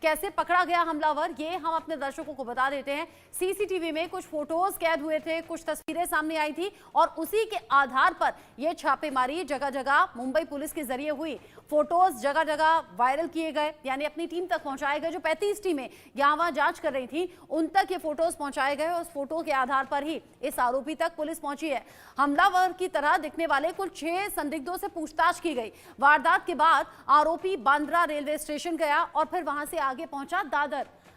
कैसे पकड़ा गया हमलावर, ये हम अपने दर्शकों को बता देते हैं। सीसीटीवी में कुछ फोटोज कैद हुए थे, कुछ तस्वीरें सामने आई थी और उसी के आधार पर यह छापेमारी जगह जगह मुंबई पुलिस के जरिए हुई। फोटोज जगह जगह वायरल किए गए, यानी अपनी टीम तक पहुंचाए गए। जो 35 टीमें यहाँ वहां जांच कर रही थी उन तक ये फोटोज पहुंचाए गए और उस फोटो के आधार पर ही इस आरोपी तक पुलिस पहुंची है। हमलावर की तरह दिखने वाले कुल 6 संदिग्धों से पूछताछ की गई। वारदात के बाद आरोपी बांद्रा रेलवे स्टेशन गया और फिर वहां से आगे पहुंचा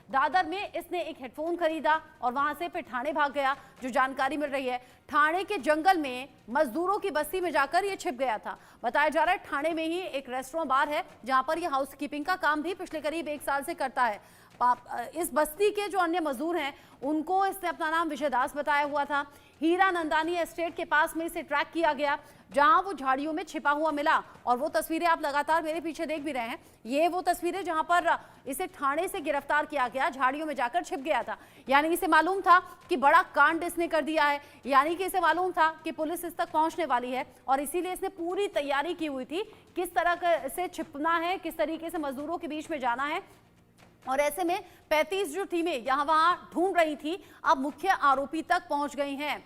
दादर में इसने एक हेडफोन खरीदा और वहां से फिर ठाणे भाग गया। जो जानकारी मिल रही है, ठाणे के जंगल में मजदूरों की बस्ती में जाकर ये छिप गया था। बताया जा रहा है ठाणे में ही एक रेस्टोरेंट बार है जहां पर ये हाउसकीपिंग का काम भी पिछले करीब 1 साल से करता है। इस बस्ती के जो अन्य मजदूर हैं उनको इसने अपना नाम विजय दास बताया हुआ था। हीरा नंदानी एस्टेट के पास में इसे ट्रैक किया गया जहां वो झाड़ियों में छिपा हुआ मिला और वो तस्वीरें आप लगातार मेरे पीछे देख भी रहे हैं। ये वो तस्वीरें जहां पर इसे ठाणे से गिरफ्तार किया गया, झाड़ियों में जाकर छिप गया था। यानी इसे मालूम था कि बड़ा कांड इसने कर दिया है, यानी कि इसे मालूम था कि पुलिस इस तक पहुंचने वाली है और इसीलिए इसने पूरी तैयारी की हुई थी किस तरह से छिपना है, किस तरीके से मजदूरों के बीच में जाना है। और ऐसे में 35 जो टीमें यहां वहां ढूंढ रही थी अब मुख्य आरोपी तक पहुंच गई हैं।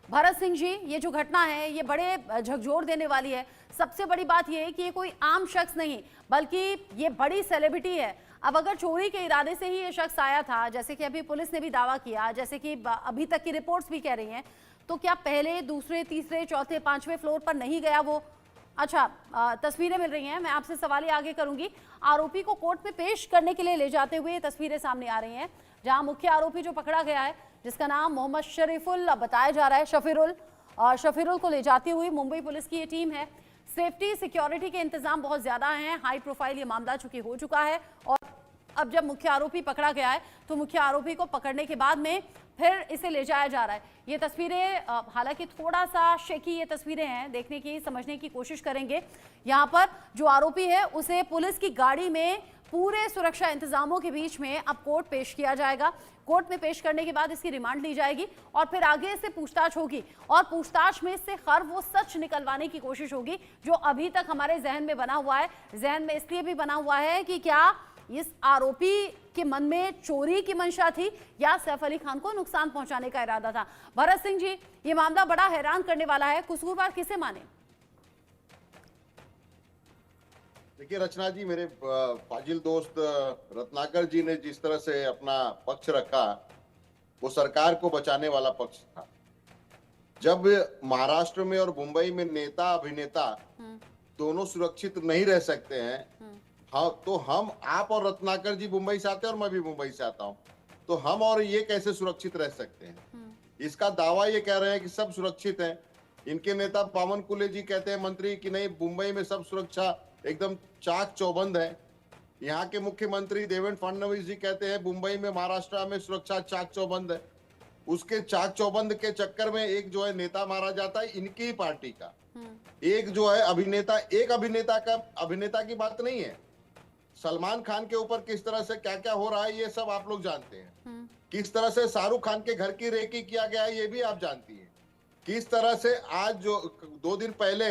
भरत सिंह जी, ये जो घटना है ये बड़े झकझोर देने वाली है। सबसे बड़ी बात ये है कि ये कोई आम शख्स नहीं बल्कि ये बड़ी सेलिब्रिटी है। अब अगर चोरी के इरादे से ही ये शख्स आया था, जैसे कि अभी पुलिस ने भी दावा किया, जैसे कि अभी तक की रिपोर्ट्स भी कह रही हैं, तो क्या पहले, दूसरे, तीसरे, चौथे, 5वें फ्लोर पर नहीं गया वो? अच्छा, तस्वीरें मिल रही हैं, मैं आपसे सवाल आगे करूंगी। आरोपी को कोर्ट में पेश करने के लिए ले जाते हुए तस्वीरें सामने आ रही हैं जहां मुख्य आरोपी जो पकड़ा गया है जिसका नाम मोहम्मद शरीफुल बताया जा रहा है, शफीरुल को ले जाती हुई मुंबई पुलिस की ये टीम है। सेफ्टी सिक्योरिटी के इंतजाम बहुत ज्यादा हैं, हाई प्रोफाइल ये मामला चूंकि हो चुका है और अब जब मुख्य आरोपी पकड़ा गया है तो मुख्य आरोपी को पकड़ने के बाद में फिर इसे ले जाया जा रहा है। ये तस्वीरें हालांकि थोड़ा सा शेकी ये तस्वीरें हैं, देखने की, समझने की कोशिश करेंगे। यहाँ पर जो आरोपी है उसे पुलिस की गाड़ी में पूरे सुरक्षा इंतजामों के बीच में अब कोर्ट पेश किया जाएगा। कोर्ट में पेश करने के बाद इसकी रिमांड ली जाएगी और फिर आगे इससे पूछताछ होगी और पूछताछ में इससे हर वो सच निकलवाने की कोशिश होगी जो अभी तक हमारे जहन में बना हुआ है। जहन में इसलिए भी बना हुआ है कि क्या इस आरोपी के मन में चोरी की मंशा थी या सैफ अली खान को नुकसान पहुंचाने का इरादा था। भरत सिंह जी, ये मामला बड़ा हैरान करने वाला है, कसूरवार किसे माने? देखिए रचना जी, मेरे फाजिल दोस्त रत्नाकर जी ने जिस तरह से अपना पक्ष रखा वो सरकार को बचाने वाला पक्ष था। जब महाराष्ट्र में और मुंबई में नेता अभिनेता दोनों सुरक्षित नहीं रह सकते हैं, हाँ, तो हम, आप और रत्नाकर जी मुंबई से आते हैं और मैं भी मुंबई से आता हूँ, तो हम और ये कैसे सुरक्षित रह सकते हैं? इसका दावा ये कह रहे हैं कि सब सुरक्षित हैं। इनके नेता पावन कुले जी कहते हैं, मंत्री, कि नहीं, मुंबई में सब सुरक्षा एकदम चाक चौबंद है। यहाँ के मुख्यमंत्री देवेंद्र फडणवीस जी कहते हैं मुंबई में, महाराष्ट्र में सुरक्षा चाक चौबंद है। उसके चाक चौबंद के चक्कर में एक जो है नेता मारा जाता है इनकी ही पार्टी का, एक जो है अभिनेता, एक अभिनेता की बात नहीं है। सलमान खान के ऊपर किस तरह से क्या क्या हो रहा है ये सब आप लोग जानते हैं। किस तरह से शाहरुख खान के घर की रेकी किया गया है ये भी आप जानती हैं। किस तरह से आज जो 2 दिन पहले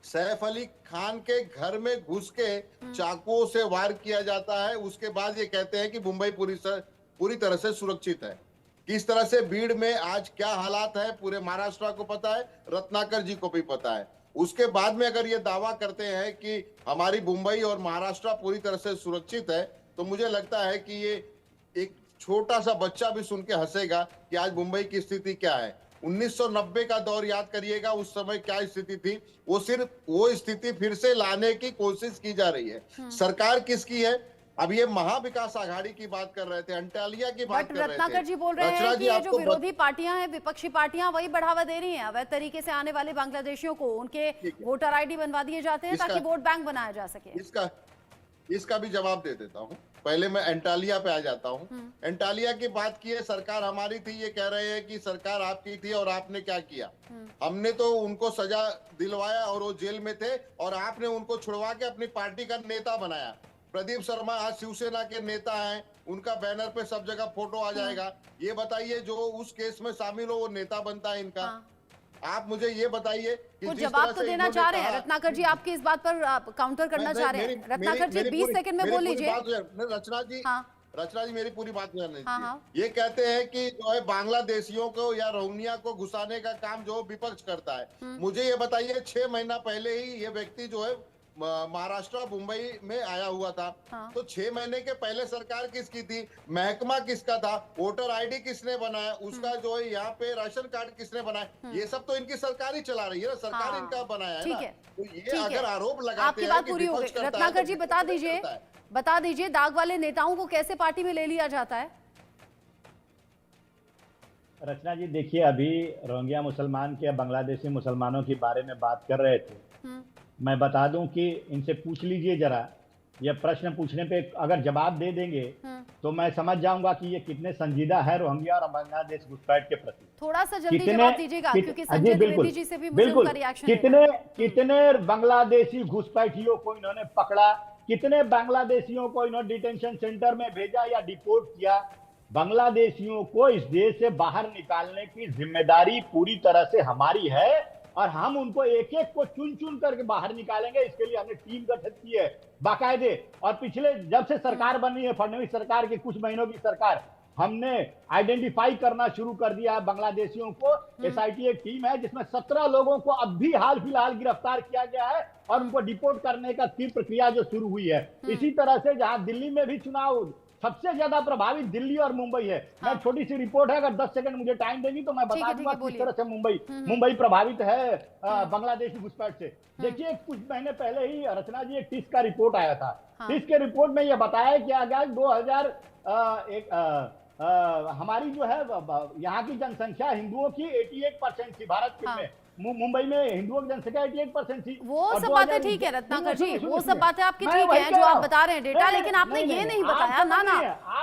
सैफ अली खान के घर में घुस के चाकुओं से वार किया जाता है, उसके बाद ये कहते हैं कि मुंबई पूरी तरह से सुरक्षित है। किस तरह से भीड़ में आज क्या हालात है पूरे महाराष्ट्र को पता है, रत्नाकर जी को भी पता है। उसके बाद में अगर ये दावा करते हैं कि हमारी मुंबई और महाराष्ट्र पूरी तरह से सुरक्षित है, तो मुझे लगता है कि ये एक छोटा सा बच्चा भी सुन के हंसेगा कि आज मुंबई की स्थिति क्या है। 1990 का दौर याद करिएगा, उस समय क्या स्थिति थी। वो सिर्फ वो स्थिति फिर से लाने की कोशिश की जा रही है। सरकार किसकी है? अब ये महाविकास आघाड़ी की बात कर रहे थे, अंटालिया की बात कर रहे थे। रत्नाकर जी बोल रहे हैं कि ये जो विरोधी पार्टियां हैं, विपक्षी पार्टियां, वही बढ़ावा दे रही हैं। अवैध तरीके से आने वाले बांग्लादेशियों को उनके वोटर आईडी बनवा दिए जाते हैं ताकि वोट बैंक बनाया जा सके। इसका भी जवाब दे देता हूँ। पहले मैं एंटालिया पे आ जाता हूँ। एंटालिया की बात की है, सरकार हमारी थी, ये कह रहे हैं कि सरकार आपकी थी और आपने क्या किया। हमने तो उनको सजा दिलवाया और वो जेल में थे और आपने उनको छुड़वा के अपनी पार्टी का नेता बनाया। प्रदीप शर्मा आज शिवसेना के नेता हैं, उनका बैनर पे सब जगह फोटो आ जाएगा। ये बताइए जो उस केस में शामिल हो वो नेता बनता है इनका? आप मुझे ये बताइए कि कुछ जिस जवाब तरह तो से देना इन्होंने चाह रहे हैं कहा- रत्नाकर जी, आपकी इस बात पर काउंटर करना चाह रहे हैं रत्नाकर जी, 20 सेकंड में बोल लीजिए। हाँ रचना जी मेरी पूरी बात सुनने हाँ दीजिए। हाँ ये कहते हैं कि जो है बांग्लादेशियों को या रोहिंग्या को घुसाने का काम जो विपक्ष करता है। मुझे ये बताइए 6 महीना पहले ही ये व्यक्ति जो है महाराष्ट्र मुंबई में आया हुआ था। हाँ। तो 6 महीने के पहले सरकार किसकी थी, महकमा किसका था, वोटर आईडी किसने बनाया, उसका जो है यहाँ पे राशन कार्ड किसने बनाया, ये सब तो इनकी सरकार ही चला रही है ना, सरकार हाँ, इनका बनाया है ठीक ना। है, तो ये ठीक है। अगर आरोप लगाते आपकी हैं बात कि पूरी हो गई। विपक्ष करता है, रत्नाकर तो जी विपक्ष बता नहीं दीजिए, करता है। बता दीजिए दाग वाले नेताओं को कैसे पार्टी में ले लिया जाता है? रचना जी देखिए, अभी रोहिंग्या मुसलमान के बांग्लादेशी मुसलमानों के बारे में बात कर रहे थे। मैं बता दूं कि इनसे पूछ लीजिए जरा, ये प्रश्न पूछने पे अगर जवाब दे देंगे तो मैं समझ जाऊंगा कि ये कितने संजीदा है रोहिंग्या और बांग्लादेश घुसपैठ के प्रति। थोड़ा सा जल्दी जवाब दीजिएगा क्योंकि संजय द्विवेदी जी से भी मुझे बिल्कुल, उनका रिएक्शन कितने बांग्लादेशी घुसपैठियों को इन्होंने पकड़ा, कितने बांग्लादेशियों को इन्होंने डिटेंशन सेंटर में भेजा या डिपोर्ट किया। बांग्लादेशियों को इस देश से बाहर निकालने की जिम्मेदारी पूरी तरह से हमारी है और हम उनको एक एक को चुन चुन करके बाहर निकालेंगे। इसके लिए हमने टीम गठित की है बाकायदे, और पिछले जब से सरकार बनी है फडणवीस सरकार की कुछ महीनों की सरकार, हमने आइडेंटिफाई करना शुरू कर दिया है बांग्लादेशियों को। एसआईटी एक टीम है जिसमें 17 लोगों को अब भी हाल फिलहाल गिरफ्तार किया गया है और उनको डिपोर्ट करने का की प्रक्रिया जो शुरू हुई है। इसी तरह से जहां दिल्ली में भी चुनाव सबसे ज्यादा प्रभावित दिल्ली और मुंबई है। मैं छोटी सी रिपोर्ट है, अगर 10 सेकंड मुझे टाइम देंगी तो मैं बता दूंगा किस तरह से मुंबई प्रभावित है बांग्लादेशी घुसपैठ से। देखिए कुछ महीने पहले ही रचना जी एक टिस का रिपोर्ट आया था। टिस के रिपोर्ट में यह बताया कि अगर 2001 हमारी जो है यहाँ की जनसंख्या हिंदुओं की 88% थी भारत में। मुंबई में हिंदुओं की जनसंख्या 88% थी। वो सब बातें ठीक है रत्नाकर जी, वो सब बातें आपकी ठीक है जो आप बता रहे हैं डेटा, लेकिन आपने ये नहीं बताया ना ना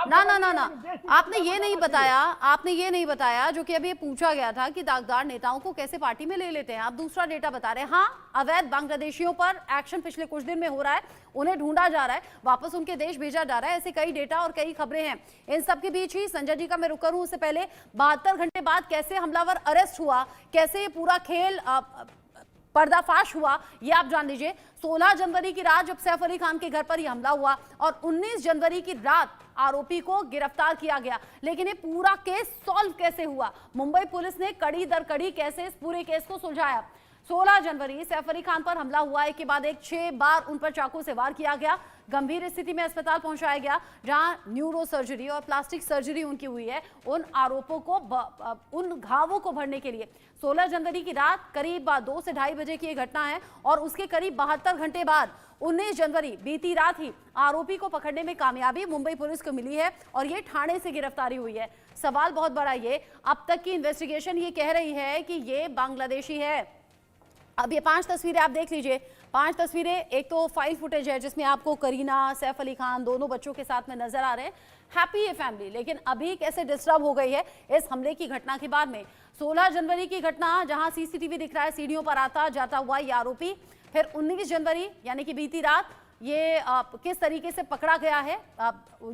ना ना ना ना आपने ये नहीं बताया, आपने ये नहीं बताया जो कि अभी पूछा गया था कि दागदार नेताओं को कैसे पार्टी में ले लेते हैं। आप दूसरा डेटा बता रहे हैं। हाँ, अवैध बांग्लादेशियों पर एक्शन पिछले कुछ दिन में हो रहा है, उन्हें ढूंढा जा रहा है, वापस उनके देश भेजा जा रहा है। ऐसे कई डेटा और कई खबरें हैं। इन सब के बीच ही संजय जी का मैं रुक करूं उससे पहले 72 घंटे बाद कैसे हमलावर अरेस्ट हुआ, कैसे ये पूरा खेल पर्दाफाश हुआ, ये आप जान लीजिए। 16 जनवरी की रात जब सैफ अली खान के घर पर यह हमला हुआ और 19 जनवरी की रात आरोपी को गिरफ्तार किया गया। लेकिन ये पूरा केस सॉल्व कैसे हुआ, मुंबई पुलिस ने कड़ी दर कड़ी कैसे इस पूरे केस को सुलझाया। 16 जनवरी सैफ अली खान पर हमला हुआ, एक के बाद एक 6 बार उन पर चाकू से वार किया गया, गंभीर स्थिति में अस्पताल पहुंचाया गया जहां न्यूरो सर्जरी और प्लास्टिक सर्जरी उनकी हुई है उन आरोपों को उन घावों को भरने के लिए। 16 जनवरी की रात करीब 2 से 2:30 बजे की ये घटना है और उसके करीब 72 घंटे बाद 19 जनवरी बीती रात ही आरोपी को पकड़ने में कामयाबी मुंबई पुलिस को मिली है और ये ठाणे से गिरफ्तारी हुई है। सवाल बहुत बड़ा, ये अब तक की इन्वेस्टिगेशन ये कह रही है कि ये बांग्लादेशी है। अब ये 5 तस्वीरें आप देख लीजिए, 5 तस्वीरें, एक तो फाइल फुटेज है जिसमें आपको करीना, सैफ अली खान दोनों बच्चों के साथ में नजर आ रहे हैं। हैप्पी है फैमिली, लेकिन अभी कैसे डिस्टर्ब हो गई है इस हमले की घटना के बाद में। 16 जनवरी की घटना जहां सीसीटीवी दिख रहा है, सीढ़ियों पर आता जाता हुआ ये आरोपी, फिर 19 जनवरी यानी कि बीती रात ये किस तरीके से पकड़ा गया है।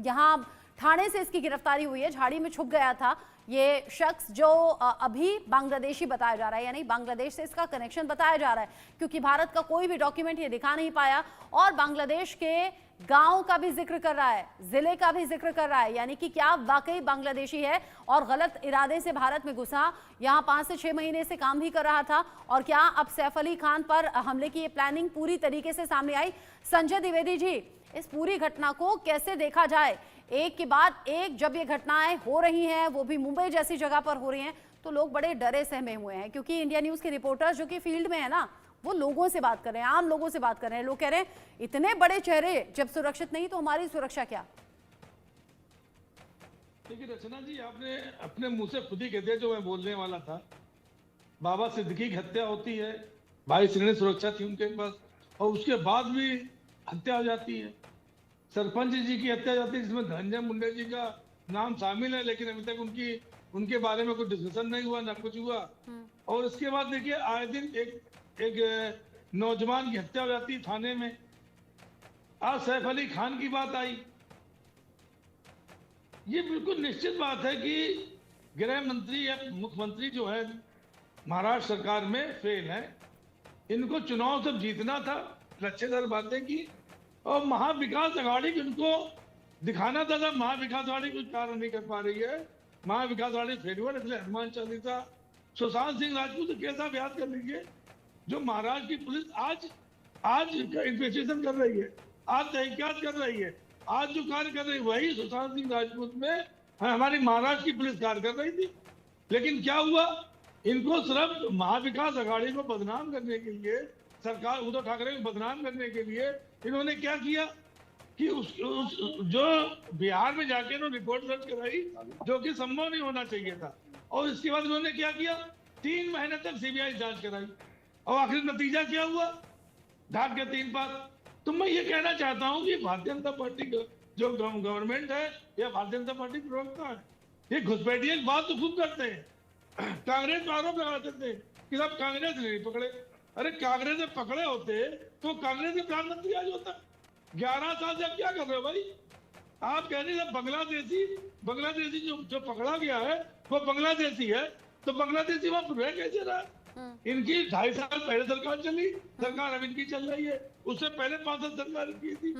यहाँ ठाणे से इसकी गिरफ्तारी हुई है, झाड़ी में छुप गया था ये शख्स जो अभी बांग्लादेशी बताया जा रहा है, यानी बांग्लादेश से इसका कनेक्शन बताया जा रहा है क्योंकि भारत का कोई भी डॉक्यूमेंट ये दिखा नहीं पाया और बांग्लादेश के गांव का भी जिक्र कर रहा है, जिले का भी जिक्र कर रहा है, यानी कि क्या वाकई बांग्लादेशी है और गलत इरादे से भारत में घुसा, यहाँ 5 से 6 महीने से काम भी कर रहा था और क्या अब सैफ अली खान पर हमले की ये प्लानिंग पूरी तरीके से सामने आई। संजय द्विवेदी जी, इस पूरी घटना को कैसे देखा जाए? एक के बाद एक जब ये घटनाएं हो रही हैं, वो भी मुंबई जैसी जगह पर हो रही हैं, तो लोग बड़े डरे सहमे हुए हैं क्योंकि इंडिया न्यूज के रिपोर्टर्स जो कि फील्ड में है ना, वो लोगों से बात कर रहे हैं, आम लोगों से बात कर रहे हैं। लोग कह रहे हैं इतने बड़े चेहरे जब सुरक्षित नहीं तो हमारी सुरक्षा क्या। देखिए रचना जी, आपने अपने मुंह से खुद ही कह दिया जो मैं बोलने वाला था। बाबा सिद्दीकी की हत्या होती है, भाई श्रेणी सुरक्षा थी उनके पास और उसके बाद भी हत्या हो जाती है। सरपंच जी की हत्या जाती है जिसमें धनंजय मुंडे जी का नाम शामिल है, लेकिन अभी तक उनके बारे में कोई डिस्कशन नहीं हुआ, ना कुछ हुआ। और इसके बाद देखिए आए दिन एक नौजवान की हत्या हो जाती है थाने में। आज सैफ अली खान की बात आई। ये बिल्कुल निश्चित बात है कि गृह मंत्री या मुख्यमंत्री जो है महाराष्ट्र सरकार में फेल है। इनको चुनाव सब जीतना था, लच्छेदार बातें की, और महाविकास अघाड़ी इनको दिखाना था। महाविकास अघाड़ी कुछ कार्य नहीं कर पा रही है, महाविकास अघाड़ी फेल्यूर, इसलिए हनुमान चालीसा। सुशांत सिंह राजपूत केस आप याद कर लीजिए, जो महाराष्ट्र की पुलिस आज इन्वेस्टिगेशन कर रही है, आज तहकीकात कर रही है, आज जो कार्य कर रही है वही सुशांत सिंह राजपूत में हमारी महाराष्ट्र की पुलिस कार्य कर रही थी। लेकिन क्या हुआ, इनको सिर्फ महाविकास अघाड़ी को बदनाम करने के लिए, सरकार उद्धव ठाकरे को बदनाम करने के लिए इन्होंने क्या किया कि जो बिहार में जाके इन्होंने रिपोर्ट दर्ज कराई, जो कि संभव नहीं होना चाहिए था। और इसके बाद उन्होंने क्या किया, 3 महीने तक सीबीआई जांच कराई, और आखिर नतीजा क्या हुआ, घाट के 3 पार। तो मैं ये कहना चाहता हूँ कि भारतीय जनता पार्टी जो गवर्नमेंट है या भारतीय जनता पार्टी प्रवक्ता है, ये घुसपैठिए की बात तो खूब करते हैं। कांग्रेस पर आरोप लगाते थे कि सब कांग्रेस ने नहीं पकड़े। अरे कांग्रेस ने पकड़े होते तो कांग्रेस के प्रधानमंत्री आज होता। 11 साल से आप क्या कर रहे हो भाई? आप कह रहे हैं बांग्लादेशी जो पकड़ा गया है वो बांग्लादेशी है, तो बांग्लादेशी वहां रह कैसे रहा? इनकी 2.5 साल पहले सरकार चली, सरकार अब इनकी चल रही है, उससे पहले 5 साल सरकार की थी।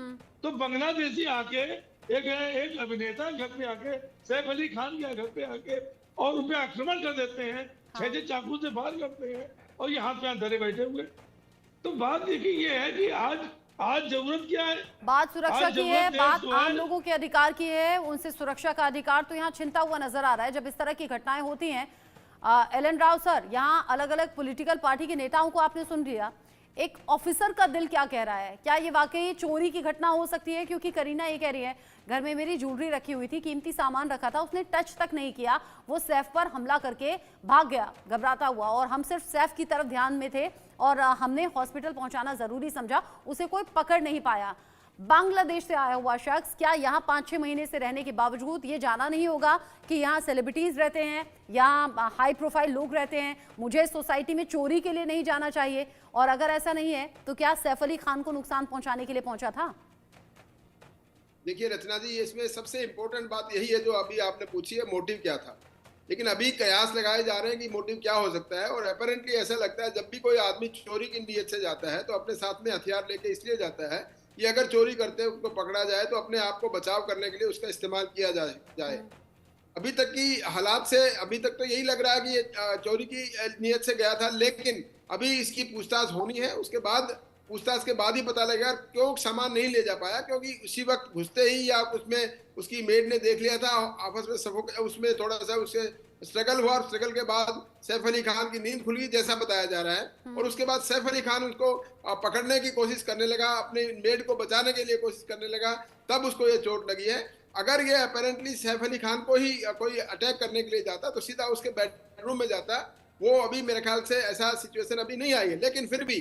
तो बांग्लादेशी आके एक अभिनेता घर पे आके, सैफ अली खान के घर पे आके, और उन पे आक्रमण कर देते हैं, 6 चाकू से बाहर करते हैं, और ये हाथ पे धरे बैठे हुए। तो बात देखिए ये है कि आज जरूरत क्या है? बात सुरक्षा की है, बात आम लोगों के अधिकार की है, उनसे सुरक्षा का अधिकार तो यहाँ छिनता हुआ नजर आ रहा है जब इस तरह की घटनाएं होती हैं। एलन राव सर, यहाँ अलग अलग पॉलिटिकल पार्टी के नेताओं को आपने सुन लिया, एक ऑफिसर का दिल क्या कह रहा है? क्या ये वाकई चोरी की घटना हो सकती है? क्योंकि करीना ये कह रही है घर में मेरी ज्वेलरी रखी हुई थी, कीमती सामान रखा था, उसने टच तक नहीं किया, वो सैफ पर हमला करके भाग गया घबराता हुआ, और हम सिर्फ सैफ की तरफ ध्यान में थे और हमने हॉस्पिटल पहुंचाना जरूरी समझा, उसे कोई पकड़ नहीं पाया। बांग्लादेश से आया हुआ शख्स, क्या यहाँ 5-6 महीने से रहने के बावजूद ये जाना नहीं होगा कि यहाँ सेलिब्रिटीज रहते हैं, यहाँ हाई प्रोफाइल लोग रहते हैं, मुझे सोसाइटी में चोरी के लिए नहीं जाना चाहिए? और अगर ऐसा नहीं है तो क्या सैफ अली खान को नुकसान पहुंचाने के लिए पहुंचा था? देखिए रचना जी, इसमें सबसे इम्पोर्टेंट बात यही है जो अभी आपने पूछी है, मोटिव क्या था। लेकिन अभी कयास लगाए जा रहे हैं कि मोटिव क्या हो सकता है, और अपेरेंटली ऐसा लगता है जब भी कोई आदमी चोरी की नीयत से जाता है तो अपने साथ में हथियार लेके इसलिए जाता है कि अगर चोरी करते उसको पकड़ा जाए तो अपने आप को बचाव करने के लिए उसका इस्तेमाल किया जाए। अभी तक की हालात से अभी तक तो यही लग रहा है कि ये चोरी की नीयत से गया था, लेकिन अभी इसकी पूछताछ होनी है। उसके बाद पूछताछ के बाद ही पता लगेगा क्यों सामान नहीं ले जा पाया, क्योंकि उसी वक्त घुसते ही या उसमें उसकी मेड ने देख लिया था, आपस में उसमें थोड़ा सा उससे स्ट्रगल हुआ, और स्ट्रगल के बाद सैफ अली खान की नींद खुल गई जैसा बताया जा रहा है, और उसके बाद सैफ अली खान उसको पकड़ने की कोशिश करने लगा, अपने मेड को बचाने के लिए कोशिश करने लगा, तब उसको ये चोट लगी है। अगर ये अपेरेंटली सैफ अली खान को ही कोई अटैक करने के लिए जाता तो सीधा उसके बेडरूम में जाता। वो अभी मेरे ख्याल से ऐसा सिचुएशन अभी नहीं आई है, लेकिन फिर भी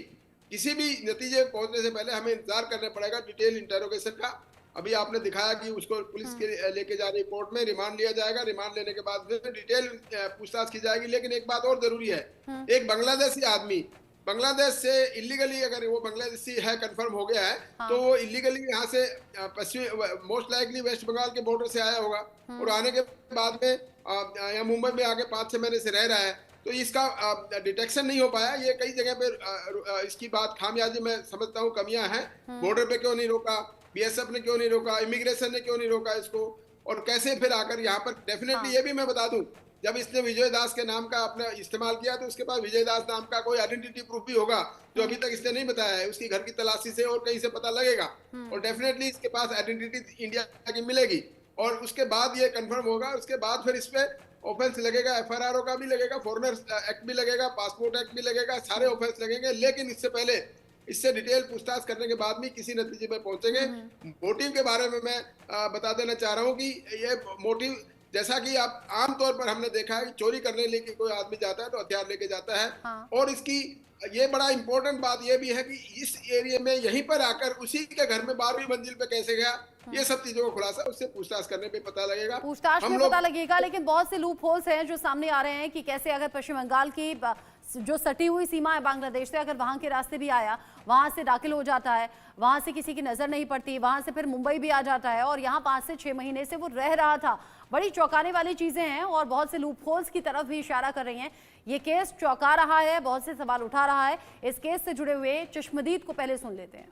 किसी भी नतीजे पहुंचने से पहले हमें इंतजार करना पड़ेगा डिटेल इंटेरोगेशन का। अभी आपने दिखाया कि उसको पुलिस के लेके जा रही कोर्ट में, रिमांड लिया जाएगा, रिमांड लेने के बाद डिटेल पूछताछ की जाएगी। लेकिन एक बात और जरूरी है, एक बांग्लादेशी आदमी बांग्लादेश से इलीगली, अगर वो बांग्लादेशी है कंफर्म हो गया है, तो वो इलीगली यहाँ से पश्चिम मोस्ट लाइकली वेस्ट बंगाल के बॉर्डर से आया होगा, और आने के बाद में यहाँ मुंबई में आके 5-6 महीने से रह रहा है, तो इसका डिटेक्शन नहीं हो पाया। ये कई जगह पे इसकी बात खामियाजी मैं समझता हूँ, कमियां हैं। बॉर्डर पे क्यों नहीं रोका, बीएसएफ ने क्यों नहीं रोका, इमिग्रेशन ने क्यों नहीं रोका इसको, और कैसे फिर आकर यहाँ पर डेफिनेटली ये भी मैं बता दूं, जब इसने विजय दास के नाम का अपना इस्तेमाल किया तो उसके पास विजय दास नाम का कोई आइडेंटिटी प्रूफ भी होगा जो अभी तक इसने नहीं बताया है। उसकी घर की तलाशी से और कहीं से पता लगेगा, और डेफिनेटली इसके पास आइडेंटिटी इंडिया की मिलेगी, और उसके बाद ये कंफर्म होगा। उसके बाद फिर इस पे ऑफेंस लगेगा, एफआरआर का भी लगेगा, फॉरेनर्स एक्ट भी लगेगा, पासपोर्ट एक्ट भी लगेगा, सारे ऑफेंस लगेंगे। लेकिन इससे पहले इससे डिटेल पूछताछ करने के बाद भी किसी नतीजे में पहुंचेंगे। मोटिव के बारे में मैं बता देना चाह रहा हूं कि ये मोटिव, जैसा कि आप आमतौर पर हमने देखा है कि चोरी करने लेके कोई आदमी जाता है तो हथियार लेके जाता है। और इसकी ये बड़ा इंपॉर्टेंट बात ये भी है कि इस एरिया में यहीं पर आकर उसी के घर में 12वीं मंजिल पे कैसे गया, ये सब चीजों का खुलासा उससे पूछताछ करने पे पता लगेगा, पूछताछ में पता लगेगा। लेकिन बहुत से लूप होल्स हैं जो सामने आ रहे हैं कि कैसे अगर पश्चिम बंगाल की जो सटी हुई सीमा है बांग्लादेश से, अगर वहां के रास्ते भी आया, वहां से दाखिल हो जाता है, वहां से किसी की नजर नहीं पड़ती, वहां से फिर मुंबई भी आ जाता है और यहाँ 5 से 6 महीने से वो रह रहा था। बड़ी चौंकाने वाली चीजें हैं और बहुत से लूपहोल्स की तरफ भी इशारा कर रही हैं। ये केस चौंका रहा है, बहुत से सवाल उठा रहा है। इस केस से जुड़े हुए चश्मदीद को पहले सुन लेते हैं।